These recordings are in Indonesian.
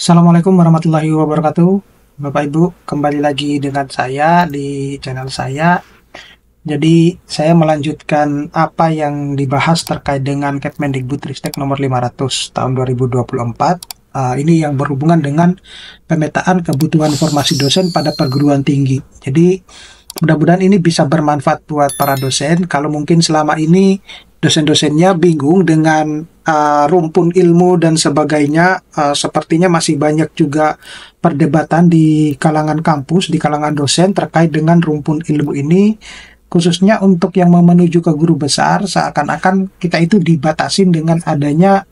Assalamualaikum warahmatullahi wabarakatuh. Bapak Ibu, kembali lagi dengan saya di channel saya. Jadi, saya melanjutkan apa yang dibahas terkait dengan Kemendikbudristek nomor 500 tahun 2024. Ini yang berhubungan dengan pemetaan kebutuhan formasi dosen pada perguruan tinggi. Jadi, mudah-mudahan ini bisa bermanfaat buat para dosen. Kalau mungkin selama ini dosen-dosennya bingung dengan rumpun ilmu dan sebagainya, sepertinya masih banyak juga perdebatan di kalangan kampus, di kalangan dosen terkait dengan rumpun ilmu ini, khususnya untuk yang mau menuju ke guru besar, seakan-akan kita itu dibatasin dengan adanya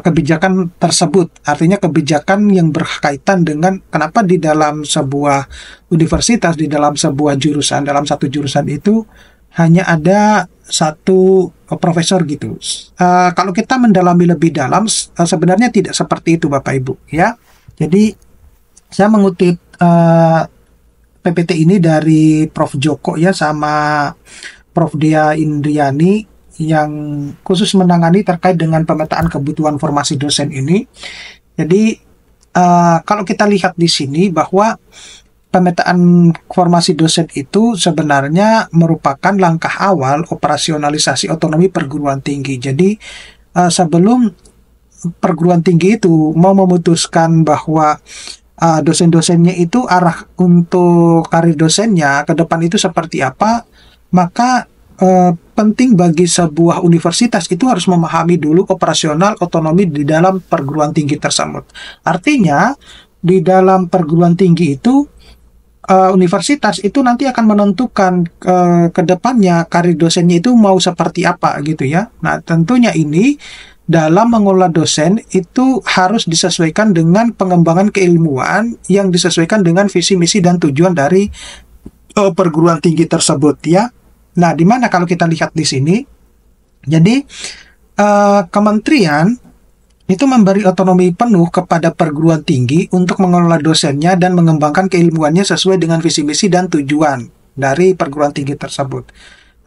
kebijakan tersebut. Artinya kebijakan yang berkaitan dengan kenapa di dalam sebuah universitas, di dalam sebuah jurusan, dalam satu jurusan itu hanya ada satu profesor gitu. Kalau kita mendalami lebih dalam, sebenarnya tidak seperti itu Bapak Ibu ya. Jadi saya mengutip PPT ini dari Prof. Joko ya sama Prof. Dia Indriani yang khusus menangani terkait dengan pemetaan kebutuhan formasi dosen ini. Jadi kalau kita lihat di sini bahwa pemetaan formasi dosen itu sebenarnya merupakan langkah awal operasionalisasi otonomi perguruan tinggi. Jadi sebelum perguruan tinggi itu mau memutuskan bahwa dosen-dosennya itu arah untuk karir dosennya ke depan itu seperti apa, maka penting bagi sebuah universitas itu harus memahami dulu operasional otonomi di dalam perguruan tinggi tersebut. Artinya di dalam perguruan tinggi itu universitas itu nanti akan menentukan ke depannya karir dosennya itu mau seperti apa gitu ya. Nah, tentunya ini dalam mengelola dosen itu harus disesuaikan dengan pengembangan keilmuan yang disesuaikan dengan visi misi dan tujuan dari perguruan tinggi tersebut ya. Nah, di mana kalau kita lihat di sini, jadi kementerian itu memberi otonomi penuh kepada perguruan tinggi untuk mengelola dosennya dan mengembangkan keilmuannya sesuai dengan visi misi dan tujuan dari perguruan tinggi tersebut.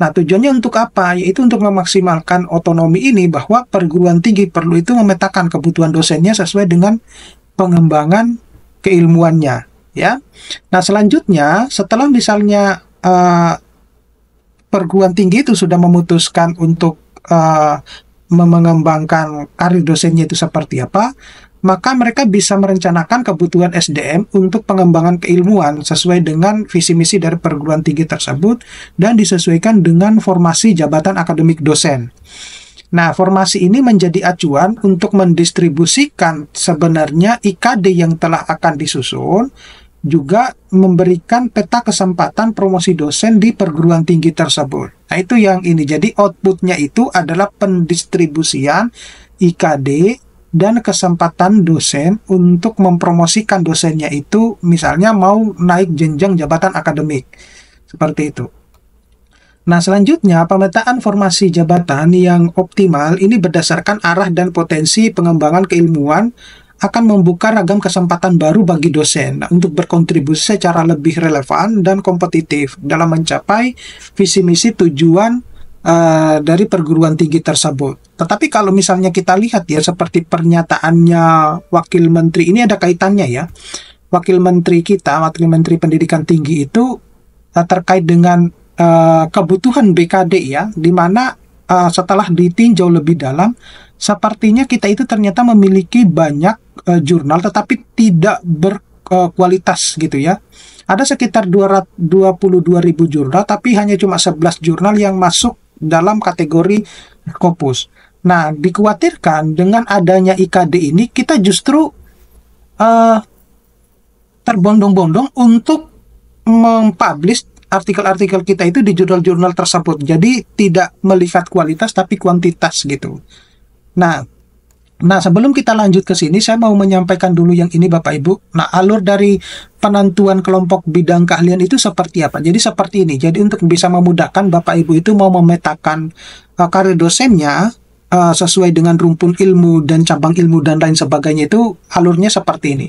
Nah, tujuannya untuk apa? Yaitu untuk memaksimalkan otonomi ini bahwa perguruan tinggi perlu itu memetakan kebutuhan dosennya sesuai dengan pengembangan keilmuannya, ya. Nah, selanjutnya setelah misalnya perguruan tinggi itu sudah memutuskan untuk mengembangkan karir dosennya itu seperti apa, maka mereka bisa merencanakan kebutuhan SDM untuk pengembangan keilmuan sesuai dengan visi misi dari perguruan tinggi tersebut dan disesuaikan dengan formasi jabatan akademik dosen. Nah, formasi ini menjadi acuan untuk mendistribusikan sebenarnya IKD yang telah akan disusun, juga memberikan peta kesempatan promosi dosen di perguruan tinggi tersebut. Nah, itu yang ini. Jadi outputnya itu adalah pendistribusian IKD dan kesempatan dosen untuk mempromosikan dosennya itu misalnya mau naik jenjang jabatan akademik. Seperti itu. Nah, selanjutnya pemetaan formasi jabatan yang optimal ini berdasarkan arah dan potensi pengembangan keilmuan akan membuka ragam kesempatan baru bagi dosen untuk berkontribusi secara lebih relevan dan kompetitif dalam mencapai visi misi tujuan dari perguruan tinggi tersebut. Tetapi kalau misalnya kita lihat ya seperti pernyataannya Wakil Menteri, ini ada kaitannya ya. Wakil Menteri kita, Wakil Menteri Pendidikan Tinggi itu terkait dengan kebutuhan BKD ya, di mana setelah ditinjau lebih dalam, sepertinya kita itu ternyata memiliki banyak jurnal tetapi tidak berkualitas gitu ya. Ada sekitar 22.000 jurnal tapi hanya cuma 11 jurnal yang masuk dalam kategori Scopus. Nah, dikhawatirkan dengan adanya IKD ini kita justru terbondong-bondong untuk mempublish artikel-artikel kita itu di jurnal-jurnal tersebut. Jadi tidak melihat kualitas tapi kuantitas gitu. Nah, sebelum kita lanjut ke sini, saya mau menyampaikan dulu yang ini Bapak Ibu. Nah, alur dari penentuan kelompok bidang keahlian itu seperti apa? Jadi seperti ini. Jadi untuk bisa memudahkan Bapak Ibu itu mau memetakan karir dosennya sesuai dengan rumpun ilmu dan cabang ilmu dan lain sebagainya itu alurnya seperti ini.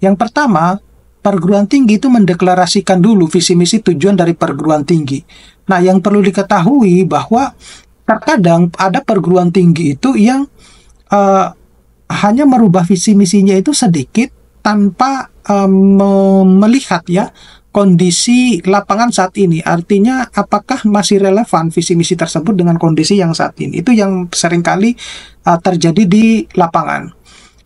Yang pertama, perguruan tinggi itu mendeklarasikan dulu visi misi tujuan dari perguruan tinggi. Nah, yang perlu diketahui bahwa terkadang ada perguruan tinggi itu yang hanya merubah visi misinya itu sedikit tanpa melihat ya kondisi lapangan saat ini. Artinya apakah masih relevan visi misi tersebut dengan kondisi yang saat ini. Itu yang seringkali terjadi di lapangan.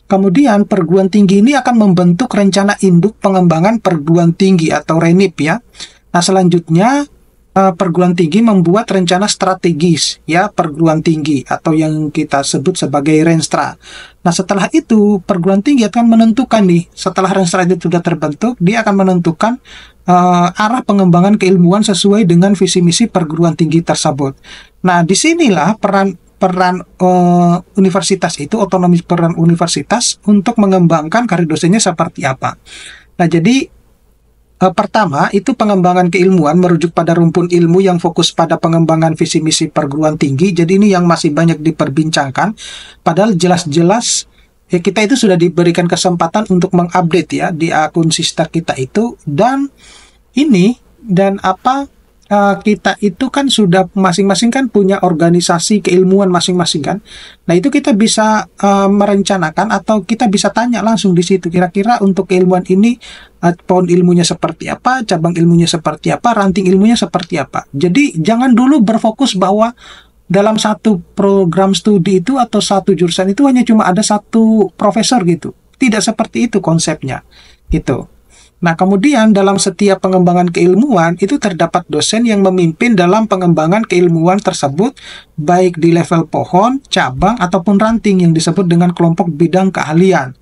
Kemudian perguruan tinggi ini akan membentuk rencana induk pengembangan perguruan tinggi atau RENIP ya. Nah, selanjutnya perguruan tinggi membuat rencana strategis ya perguruan tinggi atau yang kita sebut sebagai Renstra. Nah, setelah itu perguruan tinggi akan menentukan nih, setelah Renstra itu sudah terbentuk, dia akan menentukan arah pengembangan keilmuan sesuai dengan visi misi perguruan tinggi tersebut. Nah, disinilah peran universitas itu, otonomi peran universitas untuk mengembangkan karir dosennya seperti apa. Nah, jadi pertama, itu pengembangan keilmuan merujuk pada rumpun ilmu yang fokus pada pengembangan visi misi perguruan tinggi. Jadi ini yang masih banyak diperbincangkan. Padahal jelas-jelas ya kita itu sudah diberikan kesempatan untuk mengupdate ya di akun sister kita itu. Dan kita itu kan sudah masing-masing kan punya organisasi keilmuan masing-masing kan. Nah, itu kita bisa merencanakan atau kita bisa tanya langsung di situ kira-kira untuk keilmuan ini pohon ilmunya seperti apa, cabang ilmunya seperti apa, ranting ilmunya seperti apa. Jadi jangan dulu berfokus bahwa dalam satu program studi itu atau satu jurusan itu hanya cuma ada satu profesor gitu. Tidak seperti itu konsepnya. Itu. Nah, kemudian dalam setiap pengembangan keilmuan itu terdapat dosen yang memimpin dalam pengembangan keilmuan tersebut, baik di level pohon, cabang, ataupun ranting yang disebut dengan kelompok bidang keahlian.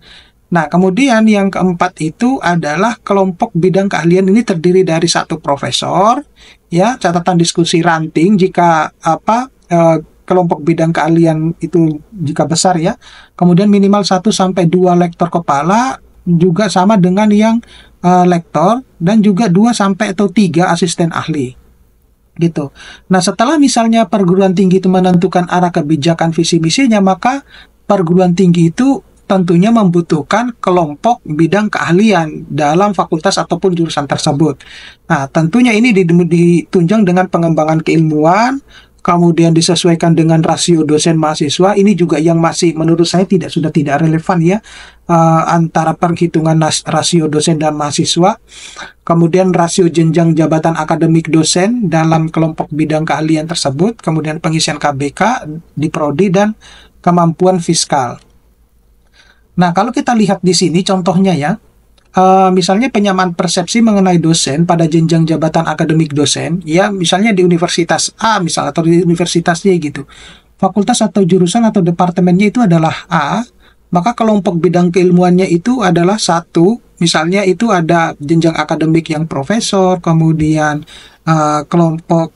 Nah, kemudian yang keempat itu adalah kelompok bidang keahlian ini terdiri dari satu profesor, ya, catatan diskusi ranting jika kelompok bidang keahlian itu jika besar ya, kemudian minimal 1-2 lektor kepala, juga sama dengan yang lektor, dan juga 2-3 asisten ahli gitu. Nah, setelah misalnya perguruan tinggi itu menentukan arah kebijakan visi misinya, maka perguruan tinggi itu tentunya membutuhkan kelompok bidang keahlian dalam fakultas ataupun jurusan tersebut. Nah, tentunya ini ditunjang dengan pengembangan keilmuan, kemudian disesuaikan dengan rasio dosen mahasiswa. Ini juga yang masih menurut saya sudah tidak relevan ya, antara perhitungan rasio dosen dan mahasiswa, kemudian rasio jenjang jabatan akademik dosen dalam kelompok bidang keahlian tersebut, kemudian pengisian KBK di prodi, dan kemampuan fiskal. Nah, kalau kita lihat di sini contohnya ya, misalnya penyamaan persepsi mengenai dosen pada jenjang jabatan akademik dosen, ya misalnya di universitas A misalnya atau di universitas Y gitu. Fakultas atau jurusan atau departemennya itu adalah A, maka kelompok bidang keilmuannya itu adalah 1, misalnya itu ada jenjang akademik yang profesor, kemudian kelompok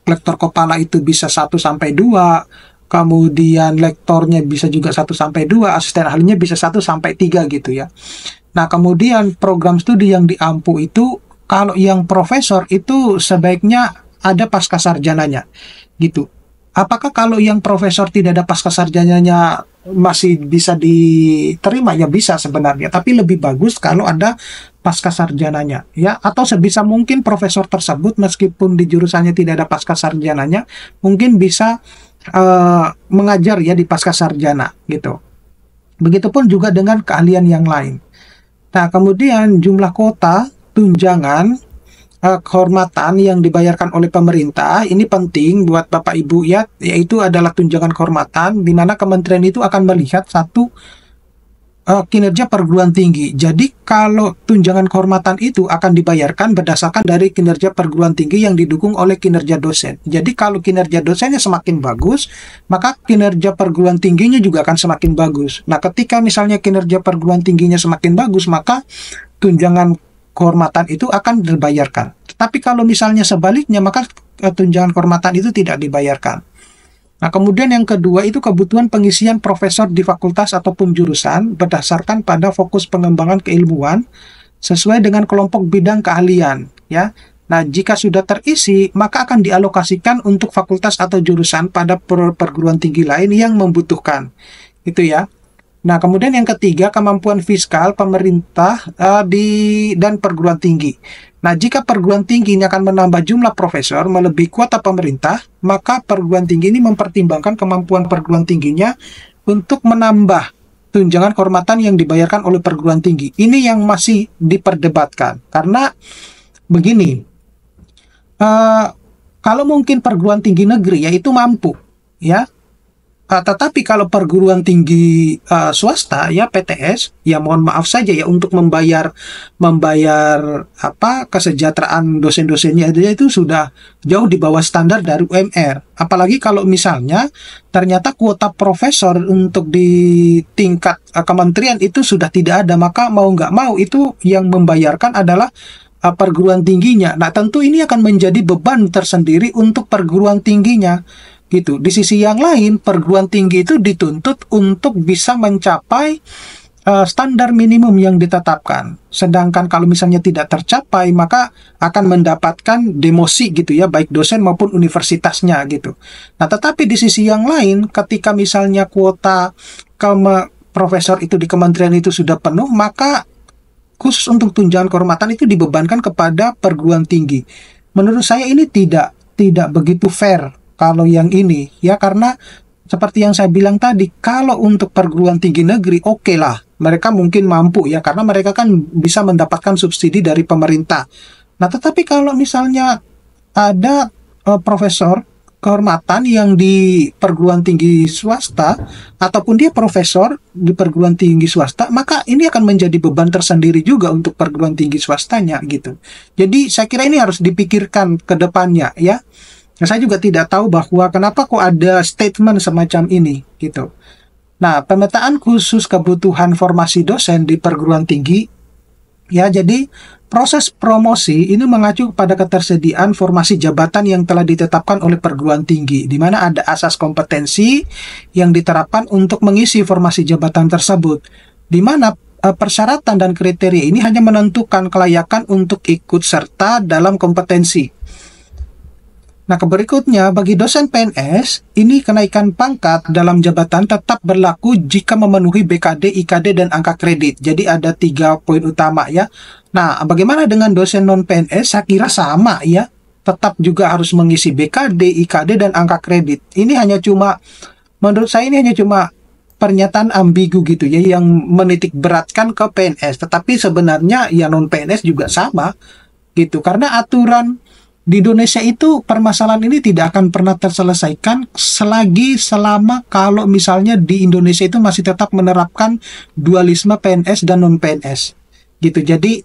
lektor kepala itu bisa 1-2, kemudian lektornya bisa juga 1-2, asisten ahlinya bisa 1-3 gitu ya. Nah, kemudian program studi yang diampu itu, kalau yang profesor itu sebaiknya ada pasca sarjananya gitu. Apakah kalau yang profesor tidak ada pasca sarjananya masih bisa diterima? Ya bisa sebenarnya, tapi lebih bagus kalau ada pasca sarjananya ya, atau sebisa mungkin profesor tersebut meskipun di jurusannya tidak ada pasca sarjananya mungkin bisa mengajar ya di pasca sarjana gitu. Begitupun juga dengan keahlian yang lain. Nah, kemudian jumlah kuota, tunjangan, kehormatan yang dibayarkan oleh pemerintah, ini penting buat Bapak Ibu ya, yaitu adalah tunjangan kehormatan, di mana kementerian itu akan melihat satu kinerja perguruan tinggi. Jadi kalau tunjangan kehormatan itu akan dibayarkan berdasarkan dari kinerja perguruan tinggi yang didukung oleh kinerja dosen. Jadi kalau kinerja dosennya semakin bagus, maka kinerja perguruan tingginya juga akan semakin bagus. Nah, ketika misalnya kinerja perguruan tingginya semakin bagus, maka tunjangan kehormatan itu akan dibayarkan. Tapi kalau misalnya sebaliknya, maka tunjangan kehormatan itu tidak dibayarkan. Nah, kemudian yang kedua itu kebutuhan pengisian profesor di fakultas ataupun jurusan berdasarkan pada fokus pengembangan keilmuan sesuai dengan kelompok bidang keahlian ya. Nah, jika sudah terisi, maka akan dialokasikan untuk fakultas atau jurusan pada perguruan tinggi lain yang membutuhkan. Itu ya. Nah, kemudian yang ketiga, kemampuan fiskal pemerintah dan perguruan tinggi. Nah, jika perguruan tinggi ini akan menambah jumlah profesor melebihi kuota pemerintah, maka perguruan tinggi ini mempertimbangkan kemampuan perguruan tingginya untuk menambah tunjangan kehormatan yang dibayarkan oleh perguruan tinggi. Ini yang masih diperdebatkan. Karena begini, kalau mungkin perguruan tinggi negeri ya itu mampu, ya. Tetapi kalau perguruan tinggi swasta ya PTS ya mohon maaf saja ya untuk membayar apa kesejahteraan dosen-dosennya itu sudah jauh di bawah standar dari UMR. Apalagi kalau misalnya ternyata kuota profesor untuk di tingkat kementerian itu sudah tidak ada, maka mau nggak mau itu yang membayarkan adalah perguruan tingginya. Nah, tentu ini akan menjadi beban tersendiri untuk perguruan tingginya. Gitu. Di sisi yang lain, perguruan tinggi itu dituntut untuk bisa mencapai standar minimum yang ditetapkan. Sedangkan kalau misalnya tidak tercapai, maka akan mendapatkan demosi gitu ya, baik dosen maupun universitasnya gitu. Nah, tetapi di sisi yang lain, ketika misalnya kuota profesor itu di kementerian itu sudah penuh, maka khusus untuk tunjangan kehormatan itu dibebankan kepada perguruan tinggi. Menurut saya ini tidak begitu fair. Kalau yang ini, ya karena seperti yang saya bilang tadi, kalau untuk perguruan tinggi negeri, oke lah, mereka mungkin mampu ya, karena mereka kan bisa mendapatkan subsidi dari pemerintah. Nah, tetapi kalau misalnya ada profesor kehormatan yang di perguruan tinggi swasta, ataupun dia profesor di perguruan tinggi swasta, maka ini akan menjadi beban tersendiri juga untuk perguruan tinggi swastanya gitu. Jadi saya kira ini harus dipikirkan ke depannya ya. Nah, saya juga tidak tahu bahwa kenapa kok ada statement semacam ini gitu. Nah, pemetaan khusus kebutuhan formasi dosen di perguruan tinggi ya, jadi proses promosi ini mengacu pada ketersediaan formasi jabatan yang telah ditetapkan oleh perguruan tinggi, di mana ada asas kompetensi yang diterapkan untuk mengisi formasi jabatan tersebut, di mana persyaratan dan kriteria ini hanya menentukan kelayakan untuk ikut serta dalam kompetensi. Nah, berikutnya, bagi dosen PNS, ini kenaikan pangkat dalam jabatan tetap berlaku jika memenuhi BKD, IKD, dan angka kredit. Jadi ada 3 poin utama ya. Nah, bagaimana dengan dosen non-PNS? Saya kira sama ya. Tetap juga harus mengisi BKD, IKD, dan angka kredit. Ini hanya cuma, menurut saya ini hanya cuma pernyataan ambigu gitu ya, yang menitik beratkan ke PNS. Tetapi sebenarnya ya non-PNS juga sama gitu. Karena aturan di Indonesia itu permasalahan ini tidak akan pernah terselesaikan selama kalau misalnya di Indonesia itu masih tetap menerapkan dualisme PNS dan non-PNS gitu. Jadi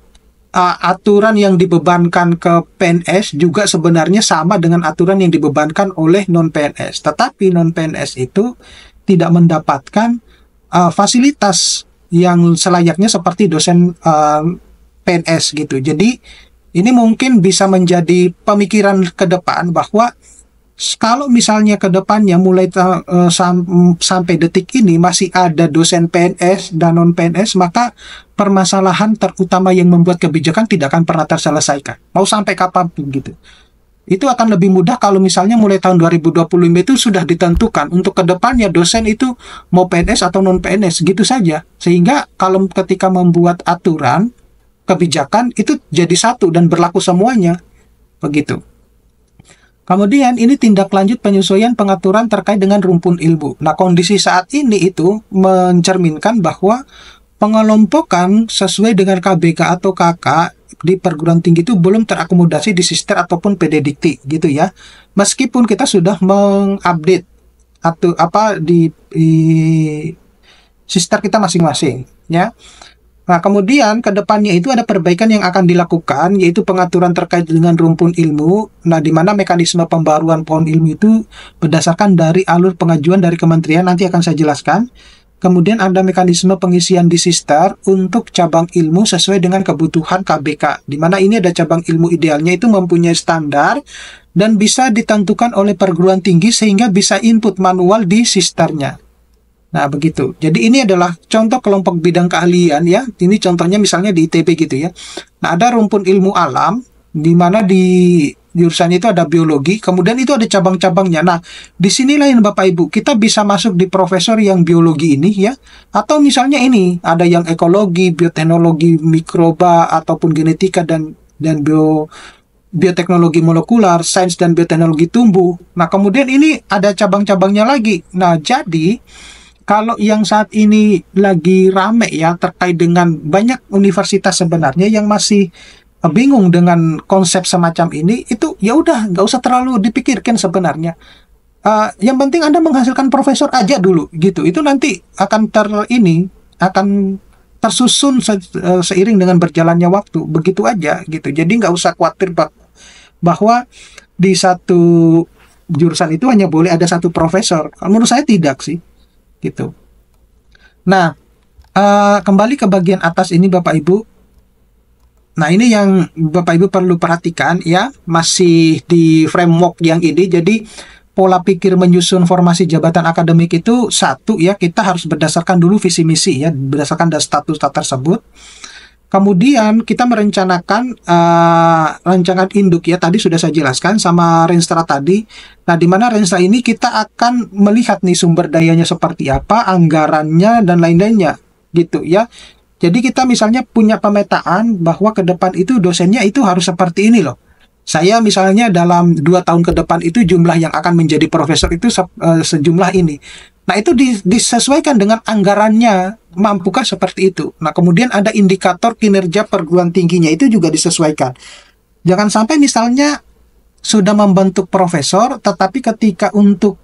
aturan yang dibebankan ke PNS juga sebenarnya sama dengan aturan yang dibebankan oleh non-PNS. Tetapi non-PNS itu tidak mendapatkan fasilitas yang selayaknya seperti dosen PNS gitu. Jadi ini mungkin bisa menjadi pemikiran ke depan bahwa kalau misalnya ke depannya mulai sampai detik ini masih ada dosen PNS dan non-PNS, maka permasalahan terutama yang membuat kebijakan tidak akan pernah terselesaikan. Mau sampai kapanpun gitu. Itu akan lebih mudah kalau misalnya mulai tahun 2025 itu sudah ditentukan untuk ke depannya dosen itu mau PNS atau non-PNS gitu saja. Sehingga kalau ketika membuat aturan kebijakan itu jadi satu dan berlaku semuanya begitu. Kemudian ini tindak lanjut penyesuaian pengaturan terkait dengan rumpun ilmu. Nah, kondisi saat ini itu mencerminkan bahwa pengelompokan sesuai dengan KBK atau KK di perguruan tinggi itu belum terakomodasi di Sister ataupun PDDikti gitu ya. Meskipun kita sudah mengupdate atau apa di Sister kita masing-masing ya. Nah, kemudian ke depannya itu ada perbaikan yang akan dilakukan, yaitu pengaturan terkait dengan rumpun ilmu. Nah, di mana mekanisme pembaruan pohon ilmu itu berdasarkan dari alur pengajuan dari kementerian, nanti akan saya jelaskan. Kemudian ada mekanisme pengisian di Sister untuk cabang ilmu sesuai dengan kebutuhan KBK, di mana ini ada cabang ilmu idealnya itu mempunyai standar dan bisa ditentukan oleh perguruan tinggi sehingga bisa input manual di Sisternya. Nah, begitu. Jadi ini adalah contoh kelompok bidang keahlian ya. Ini contohnya misalnya di ITB gitu ya. Nah, ada rumpun ilmu alam, di mana di jurusan itu ada biologi, kemudian itu ada cabang-cabangnya. Nah, di sinilah yang Bapak Ibu, kita bisa masuk di profesor yang biologi ini ya. Atau misalnya ini, ada yang ekologi, bioteknologi, mikroba, ataupun genetika dan bioteknologi molekular, sains dan bioteknologi tumbuh. Nah, kemudian ini ada cabang-cabangnya lagi. Nah, jadi kalau yang saat ini lagi rame ya terkait dengan banyak universitas sebenarnya yang masih bingung dengan konsep semacam ini, itu ya udah nggak usah terlalu dipikirkan sebenarnya. Yang penting Anda menghasilkan profesor aja dulu gitu. Itu nanti akan akan tersusun seiring dengan berjalannya waktu. Begitu aja gitu. Jadi nggak usah khawatir bahwa di satu jurusan itu hanya boleh ada satu profesor. Menurut saya tidak sih gitu. Nah, kembali ke bagian atas ini Bapak Ibu. Nah, ini yang Bapak Ibu perlu perhatikan ya, masih di framework yang ini. Jadi pola pikir menyusun formasi jabatan akademik itu satu ya, kita harus berdasarkan dulu visi misi ya, berdasarkan status tersebut. Kemudian kita merencanakan rancangan induk ya, tadi sudah saya jelaskan sama Renstra tadi. Nah, di mana Renstra ini kita akan melihat nih sumber dayanya seperti apa, anggarannya dan lain-lainnya gitu ya. Jadi kita misalnya punya pemetaan bahwa ke depan itu dosennya itu harus seperti ini loh. Saya misalnya dalam 2 tahun ke depan itu jumlah yang akan menjadi profesor itu sejumlah ini. Nah, itu disesuaikan dengan anggarannya, mampukah seperti itu. Nah, kemudian ada indikator kinerja perguruan tingginya, itu juga disesuaikan. Jangan sampai misalnya sudah membentuk profesor, tetapi ketika untuk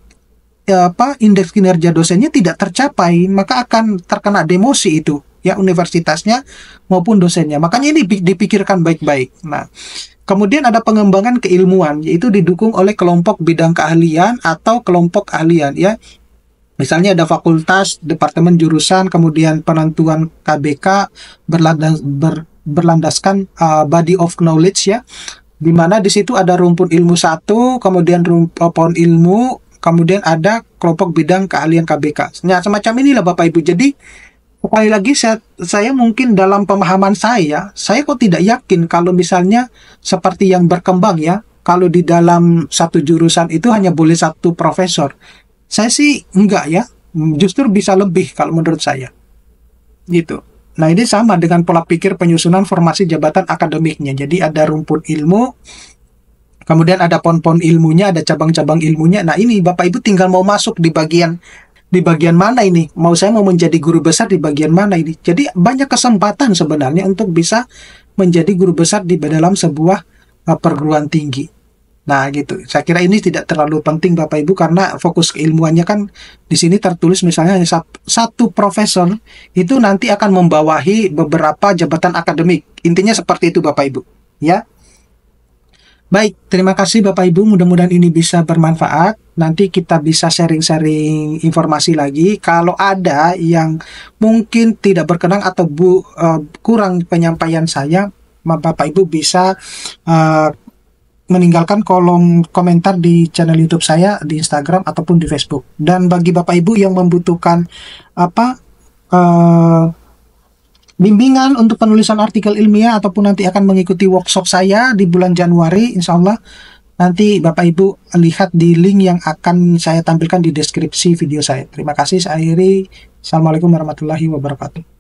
indeks kinerja dosennya tidak tercapai, maka akan terkena demosi itu ya, universitasnya maupun dosennya. Makanya ini dipikirkan baik-baik. Nah, kemudian ada pengembangan keilmuan, yaitu didukung oleh kelompok bidang keahlian atau kelompok keahlian ya. Misalnya ada fakultas, departemen, jurusan, kemudian penentuan KBK berlandaskan body of knowledge ya, di mana di situ ada rumpun ilmu 1, kemudian pohon ilmu, kemudian ada kelompok bidang keahlian KBK. Nah, semacam inilah Bapak Ibu. Jadi sekali lagi saya mungkin dalam pemahaman saya kok tidak yakin kalau misalnya seperti yang berkembang ya, kalau di dalam satu jurusan itu hanya boleh satu profesor. Saya sih enggak ya, justru bisa lebih kalau menurut saya. Gitu. Nah, ini sama dengan pola pikir penyusunan formasi jabatan akademiknya. Jadi ada rumpun ilmu, kemudian ada pohon-pohon ilmunya, ada cabang-cabang ilmunya. Nah, ini Bapak Ibu tinggal mau masuk di bagian mana ini? Saya mau menjadi guru besar di bagian mana ini? Jadi banyak kesempatan sebenarnya untuk bisa menjadi guru besar di dalam sebuah perguruan tinggi. Nah, gitu. Saya kira ini tidak terlalu penting Bapak Ibu, karena fokus keilmuannya kan di sini tertulis misalnya hanya satu profesor itu nanti akan membawahi beberapa jabatan akademik. Intinya seperti itu Bapak Ibu, ya. Baik, terima kasih Bapak Ibu, mudah-mudahan ini bisa bermanfaat. Nanti kita bisa sharing-sharing informasi lagi. Kalau ada yang mungkin tidak berkenan atau kurang penyampaian saya, Bapak Ibu bisa meninggalkan kolom komentar di channel YouTube saya, di Instagram ataupun di Facebook. Dan bagi Bapak Ibu yang membutuhkan bimbingan untuk penulisan artikel ilmiah ataupun nanti akan mengikuti workshop saya di bulan Januari, insya Allah nanti Bapak Ibu lihat di link yang akan saya tampilkan di deskripsi video saya. Terima kasih, saya akhiri. Assalamualaikum warahmatullahi wabarakatuh.